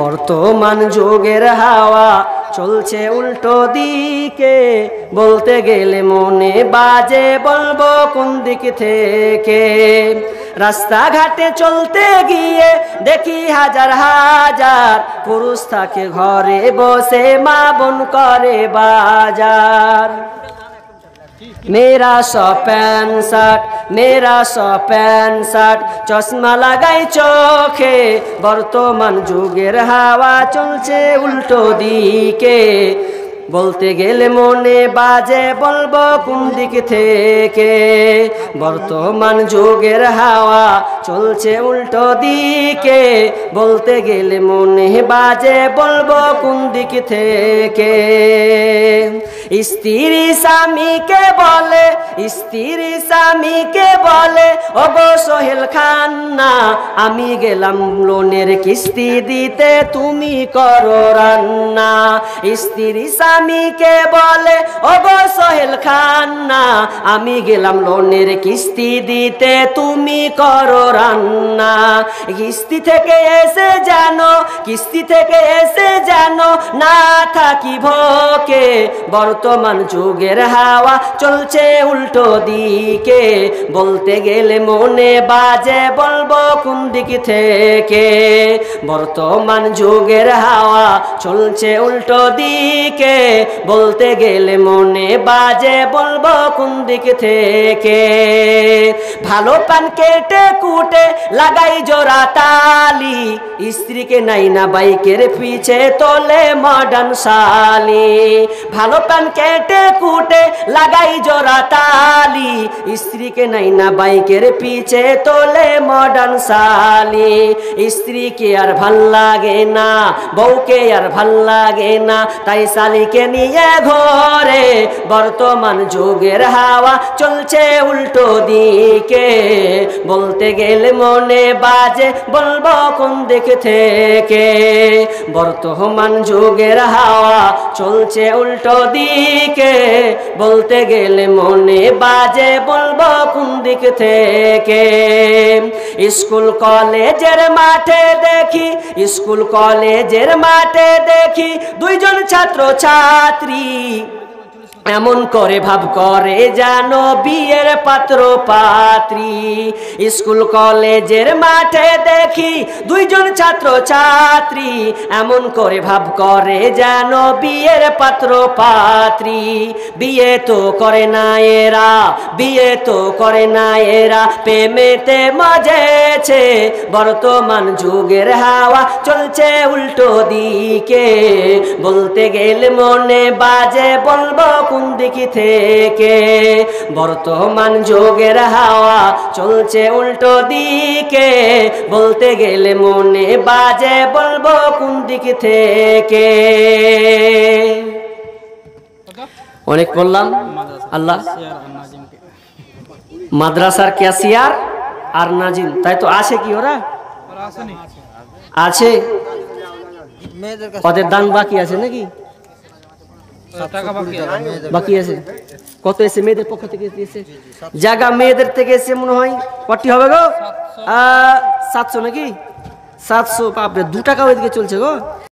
বর্তমান যুগের হাওয়া চলছে উল্টো দিকে, বলতে গেলে মনে বাজে বলবো কোন দিক থেকে। রাস্তাঘাটে চলতে গিয়ে দেখি হাজার হাজার পুরুষ থাকে ঘরে বসে, মা বোন করে বাজার। मेरा सौ पैंट शर्ट, मेरा सौ पैंट शर्ट, चश्मा लागाई चोखे। बर्तमान जुगेर हावा चलছে उल्टो दिके, বলতে গেলে মনে বাজে বলবো কোন দিক থেকে। বর্তমান যুগের হাওয়া চলছে উল্টো দিকে, বলতে গেলে মনে বাজে বলবো কোন দিক থেকে। স্ত্রী স্বামীকে বলে, স্ত্রী স্বামীকে বলে, ওগো সোহেল খান না, আমি গেলাম লোনের কিস্তি দিতে, তুমি করো রান্না। স্ত্রী স্বামীকে বলে, ওগো সোহেল খান না, আমি গেলাম লোনের কিস্তি দিতে, তুমি করো রান্না। কিস্তি থেকে এসে জানো, কিস্তি থেকে এসে জানো না থাকি ভোকে। বর্তমান যুগের হাওয়া চলছে উল্টো দিকে, বলতে গেলে মনে বাজে বলবো কোন দিক থেকে। বর্তমান যুগের হাওয়া চলছে উল্টো দিকে, বলতে গেলে মনে বাজে বলবো কোন দিক থেকে। ভালো পান কেটে কুটে লাগাই জোড়া তালি, স্ত্রীকে নাই না বাইকের পিছে তোলে মডার্ন শালি। ভালো পান কেটে কুটে লাগাই জোড়া তালি, স্ত্রীকে নাই না বাইকের পিছে তোলে মডার্ন শালি। স্ত্রীকে আর ভাল লাগে না, বউকে আর ভাল লাগে না, তাই শালিকে নিয়ে ঘরে। বর্তমান যুগের হাওয়া চলছে উল্টো দিকে, বলতে গেলে মনে বাজে বলবো কোন দিক থেকে। বর্তমান যুগের হাওয়া চলছে উল্টো দিকে, বলতে গেলে মনে বাজে বলবো কোন দিক থেকে। স্কুল কলেজের মাঠে দেখি, স্কুল কলেজের মাঠে দেখি দুইজন ছাত্র ছাত্রী, এমন করে ভাব করে জানো বিয়ের পাত্র পাত্রী। স্কুল কলেজের মাঠে দেখি দুইজন ছাত্র ছাত্রী, এমন করে ভাব করে জানো বিয়ের পাত্র পাত্রী। বিয়ে তো করে না এরা, বিয়ে তো করে না এরা, প্রেমেতে মজেছে। বর্তমান যুগের হাওয়া চলছে উল্টো দিকে, বলতে গেলে মনে বাজে বলবো কোন দিক থেকে। বর্তমান যুগের হাওয়া চলছে উল্টো দিকে, বলতে গেলে মনে বাজে বলবো কোন দিক থেকে। অনেক বললাম। আল্লাহ মাদ্রাসার ক্যাশিয়ার আর নাজিম, তাই তো আছে কি ওরা আছে? ওদের দান বাকি আছে নাকি? বাকি আছে। কত এসে মেয়েদের পক্ষ থেকে এসে? জায়গা মেয়েদের থেকে এসে মনে হয় কটি হবে গো? 700 নাকি? 700। বাপরে 2 টাকা ওইদিকে চলছে গো।